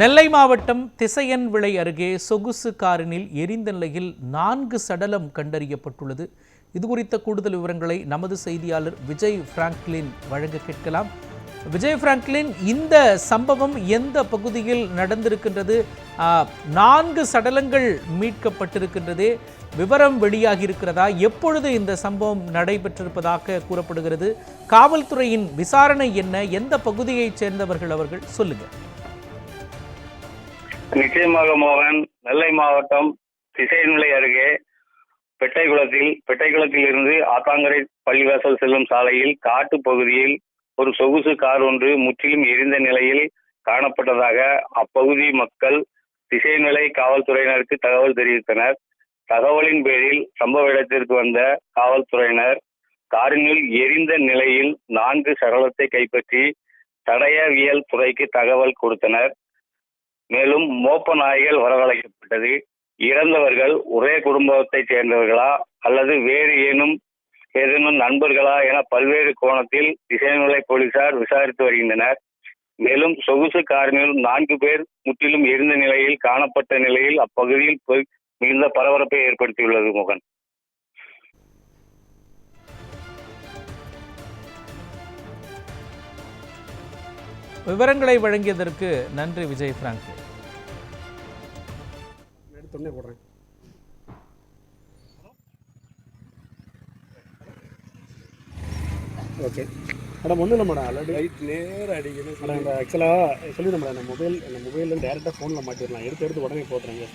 நெல்லை மாவட்டம் திசையன்விளை அருகே சொகுசு காரினில் எரிந்த நிலையில் 4 சடலம் கண்டறியப்பட்டுள்ளது. இதுகுறித்த கூடுதல் விவரங்களை நமது செய்தியாளர் விஜய் பிராங்க்லின் வழங்க கேட்கலாம். விஜய் பிராங்க்லின், இந்த சம்பவம் எந்த பகுதியில் நடந்திருக்கின்றது? 4 சடலங்கள் மீட்கப்பட்டிருக்கின்றதே, விவரம் வெளியாகி இருக்கிறதா? எப்பொழுது இந்த சம்பவம் நடைபெற்றிருப்பதாக கூறப்படுகிறது? காவல்துறையின் விசாரணை என்ன? எந்த பகுதியைச் சேர்ந்தவர்கள் அவர்கள்? சொல்லுங்க. நிச்சயமாக மோகன், நெல்லை மாவட்டம் திசையன்விளை அருகே பெட்டைக்குளத்தில் இருந்து ஆத்தாங்கரை பள்ளிவாசல் செல்லும் சாலையில் காட்டு பகுதியில் ஒரு சொகுசு கார் ஒன்று முற்றிலும் எரிந்த நிலையில் காணப்பட்டதாக அப்பகுதி மக்கள் திசையன்விளை காவல்துறையினருக்கு தகவல் தெரிவித்தனர். தகவலின் பேரில் சம்பவ இடத்திற்கு வந்த காவல்துறையினர் காரினுள் எரிந்த நிலையில் 4 சடலத்தை கைப்பற்றி தடயவியல் துறைக்கு தகவல் கொடுத்தனர். மேலும் மோப்ப நாய்கள் வரவழைக்கப்பட்டது. இறந்தவர்கள் ஒரே குடும்பத்தைச் சேர்ந்தவர்களா அல்லது வேறு ஏதேனும் நண்பர்களா என பல்வேறு கோணத்தில் திசையன்விளை போலீசார் விசாரித்து வருகின்றனர். மேலும் சொகுசு காரினில் 4 பேர் முற்றிலும் எரிந்த நிலையில் காணப்பட்ட நிலையில் அப்பகுதியில் மிகுந்த பரபரப்பை ஏற்படுத்தியுள்ளது. மோகன், விவரங்களை வழங்கியதற்கு நன்றி விஜய் பிராங்க். ஓகே மேடம், ஒன்றும் இல்லை மேடம், ஆல்ரெடி லைட் நேராக அடிக்கணும் மேடம். இந்த ஆக்சுவலாக சொல்லிடுறேன் மேடம், இந்த மொபைலில் டேரெக்டாக ஃபோனில் மாட்டிடலாம், எடுத்து உடனே போட்டுறேங்க.